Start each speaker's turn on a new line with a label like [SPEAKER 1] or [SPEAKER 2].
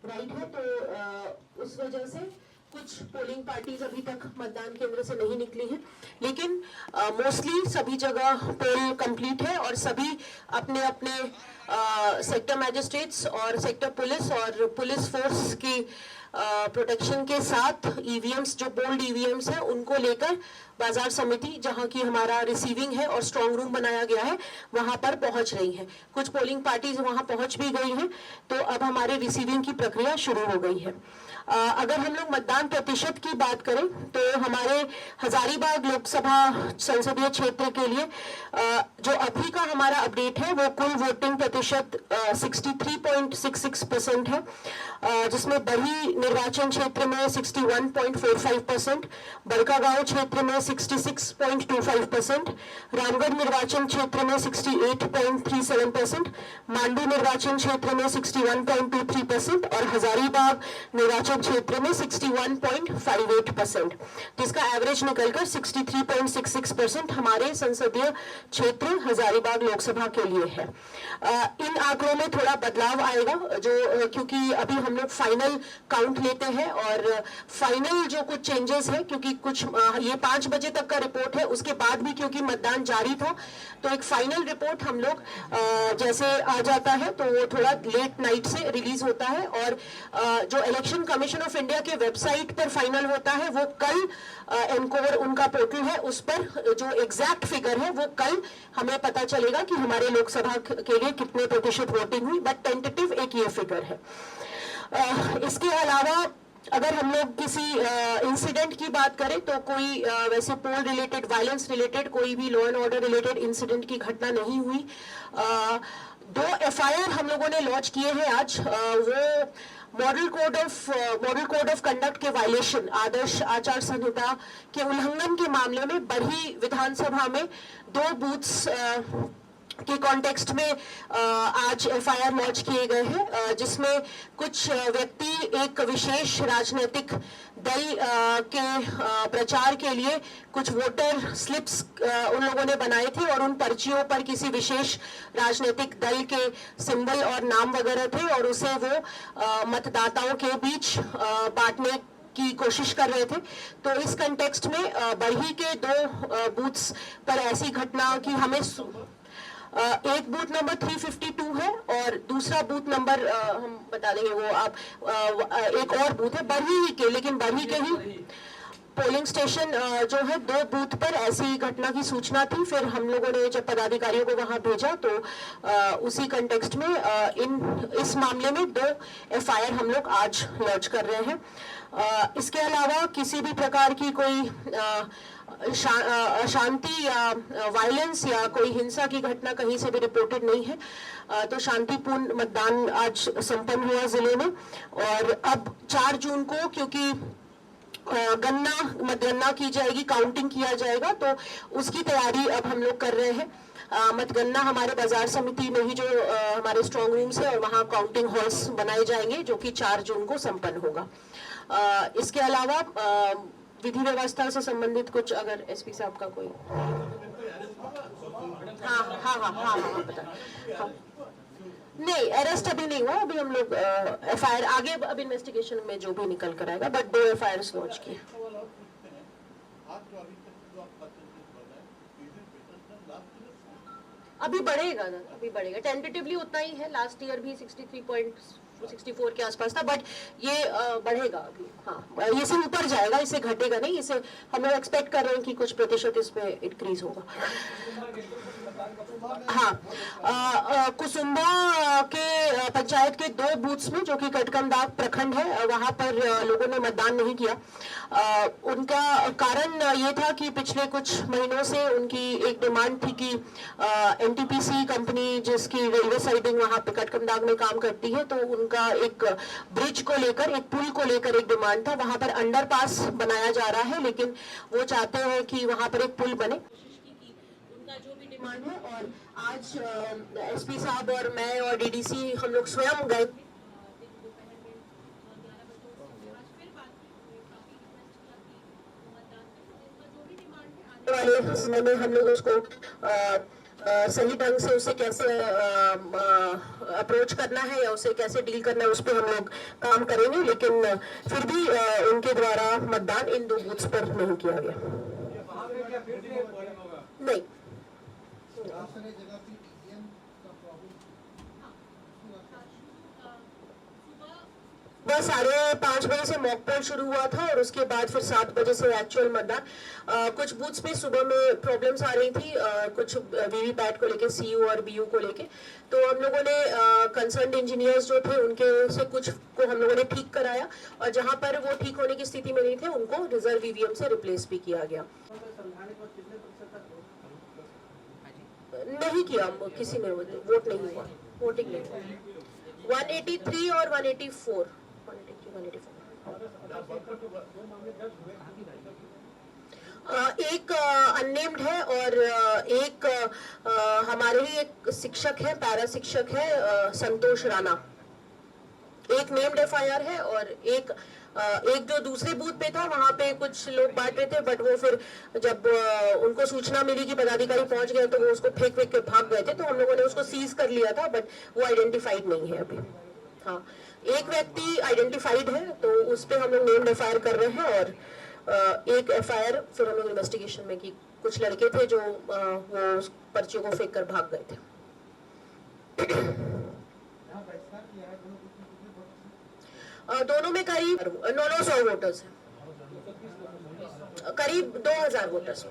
[SPEAKER 1] Right है। तो उस वजह से कुछ पोलिंग पार्टीज अभी तक मतदान केंद्र से नहीं निकली हैं, लेकिन मोस्टली सभी जगह पोल कंप्लीट है और सभी अपने अपने सेक्टर मैजिस्ट्रेट्स और सेक्टर पुलिस और पुलिस फोर्स की प्रोटेक्शन के साथ ईवीएम्स, जो बोल्ड ईवीएम्स है, उनको लेकर बाजार समिति, जहां की हमारा रिसीविंग है और स्ट्रांग रूम बनाया गया है, वहां पर पहुंच रही है। कुछ पोलिंग पार्टीज वहां पहुंच भी गई हैं, तो अब हमारे रिसीविंग की प्रक्रिया शुरू हो गई है। अगर हम लोग मतदान प्रतिशत की बात करें तो हमारे हजारीबाग लोकसभा संसदीय क्षेत्र के लिए जो अभी का हमारा अपडेट है वो कुल वोटिंग प्रतिशत 63.66% है, जिसमें बड़ी निर्वाचन क्षेत्र में 61.45%, बड़कागांव क्षेत्र में 66.25%, रामगढ़ निर्वाचन क्षेत्र में 68.37%, मांडू निर्वाचन क्षेत्र में 61.23% और हजारीबाग निर्वाचन क्षेत्र में 61.58%, जिसका एवरेज निकलकर 63.66% हमारे संसदीय क्षेत्र हजारीबाग लोकसभा के लिए है। इन आंकड़ों में थोड़ा बदलाव आएगा, जो क्योंकि अभी हम लोग फाइनल काउंट लेते हैं और फाइनल जो कुछ चेंजेस है, क्योंकि कुछ ये 5 बजे तक का रिपोर्ट है, उसके बाद भी क्योंकि मतदान जारी था तो एक फाइनल रिपोर्ट हम लोग जैसे आ जाता है तो वो थोड़ा लेट नाइट से रिलीज होता है और जो इलेक्शन कमीशन ऑफ इंडिया के वेबसाइट पर फाइनल होता है वो कल एनकोर उनका पोर्टल है, उस पर जो एग्जैक्ट फिगर है वो कल हमें पता चलेगा कि हमारे लोकसभा के लिए कितने प्रतिशत वोटिंग हुई, बट टेंटेटिव एक ये फिगर है। इसके अलावा अगर हम लोग किसी इंसिडेंट की बात करें तो कोई वैसे पोल रिलेटेड, वायलेंस रिलेटेड, कोई भी law and order related incident की घटना नहीं हुई। 2 एफआईआर हम लोगों ने लॉन्च किए हैं आज। वो मॉडल कोड ऑफ कंडक्ट के वायलेशन, आदर्श आचार संहिता के उल्लंघन के मामले में बरही विधानसभा में 2 बूथ्स के कॉन्टेक्स्ट में आज एफआईआर लॉन्च किए गए हैं, जिसमें कुछ व्यक्ति एक विशेष राजनीतिक दल के प्रचार के लिए कुछ वोटर स्लिप्स उन लोगों ने बनाए थे और उन पर्चियों पर किसी विशेष राजनीतिक दल के सिंबल और नाम वगैरह थे और उसे वो मतदाताओं के बीच बांटने की कोशिश कर रहे थे। तो इस कंटेक्स्ट में बरही के 2 बूथ्स पर ऐसी घटना की हमें एक बूथ नंबर 352 है और दूसरा बूथ नंबर हम बता देंगे, वो आप एक और बूथ है बरही के, लेकिन बरही के ही पोलिंग स्टेशन जो है 2 बूथ पर ऐसी घटना की सूचना थी। फिर हम लोगों ने जब पदाधिकारियों को वहां भेजा तो उसी कंटेक्स्ट में इस मामले में 2 एफआईआर हम लोग आज लॉन्च कर रहे हैं। इसके अलावा किसी भी प्रकार की कोई अशांति या वायलेंस या कोई हिंसा की घटना कहीं से भी रिपोर्टेड नहीं है। तो शांतिपूर्ण मतदान आज संपन्न हुआ जिले में और अब 4 जून को क्योंकि मतगणना की जाएगी, काउंटिंग किया जाएगा, तो उसकी तैयारी अब हम लोग कर रहे हैं। मतगणना हमारे बाजार समिति में ही जो हमारे स्ट्रांग रूम्स है और वहाँ काउंटिंग हॉल्स बनाए जाएंगे जो कि 4 जून को संपन्न होगा। इसके अलावा विधि व्यवस्था से संबंधित कुछ अगर एसपी साहब का कोई हाँ पता हाँ। नहीं, अरेस्ट अभी नहीं हुआ, अभी हम लोग एफआईआर आगे अब इन्वेस्टिगेशन में जो भी निकल कर आएगा, बट 2 एफआईआर लॉन्च किए। अभी बढ़ेगा, टेंटेटिवली उतना ही है, लास्ट ईयर भी 63.64 के आसपास था, बट ये बढ़ेगा अभी। हाँ, ये से ऊपर जाएगा, इससे घटेगा नहीं, इसे हम लोग एक्सपेक्ट कर रहे हैं कि कुछ प्रतिशत इस पे इंक्रीज होगा। हाँ, कुसुम्बा के पंचायत के 2 बूथ्स में जो कि कटकमदाग प्रखंड है, वहां पर लोगों ने मतदान नहीं किया। उनका कारण ये था कि पिछले कुछ महीनों से उनकी एक डिमांड थी कि एनटीपीसी कंपनी जिसकी रेलवे साइडिंग वहां पे कटकमदाग में काम करती है, तो उनका एक ब्रिज को लेकर, एक पुल को लेकर एक डिमांड था। वहां पर अंडरपास बनाया जा रहा है, लेकिन वो चाहते हैं कि वहां पर एक पुल बने, उनका जो भी डिमांड है। और आज एसपी साहब और मैं और डीडीसी हम लोग स्वयं गए वाले समय में हम लोग उसको सही ढंग से उसे कैसे अप्रोच करना है या उसे कैसे डील करना है उस पर हम लोग काम करेंगे, लेकिन फिर भी उनके द्वारा मतदान इन 2 बूथ्स पर नहीं किया गया। नहीं, बस 5:30 बजे से मॉक पोल शुरू हुआ था और उसके बाद फिर 7 बजे से एक्चुअल मतदान। कुछ बूथ्स में सुबह में प्रॉब्लम्स आ रही थी, कुछ वीवीपैट को लेके, सीयू और बीयू को लेके, तो हम लोगों ने कंसर्न इंजीनियर्स जो थे उनके से कुछ को हम लोगों ने ठीक कराया, और जहां पर वो ठीक होने की स्थिति में नहीं थे उनको रिजर्व ईवीएम से रिप्लेस भी किया गया। नहीं किया, किसी ने वोट नहीं हुआ, वोटिंग नहीं हुआ। 183 और 184 एक अननेम्ड है और एक हमारे ही एक शिक्षक है, पैरा शिक्षक है, संतोष राणा। एक नेम्ड एफआईआर है और एक जो दूसरे बूथ पे था वहां पे कुछ लोग बांट रहे थे, बट वो फिर जब उनको सूचना मिली कि पदाधिकारी पहुंच गए तो वो उसको फेंक के भाग गए थे, तो हम लोगों ने उसको सीज कर लिया था, बट वो आइडेंटिफाइड नहीं है अभी। हाँ, एक व्यक्ति आइडेंटिफाइड है तो उस पर हम लोग नेम्ड एफआईआर कर रहे हैं, और एक एफआईआर फिर हम लोग इन्वेस्टिगेशन में की, कुछ लड़के थे जो वो पर्चियों को फेंक कर भाग गए थे। दोनों में करीब 900 वोटर्स हैं, करीब 2000 वोटर्स।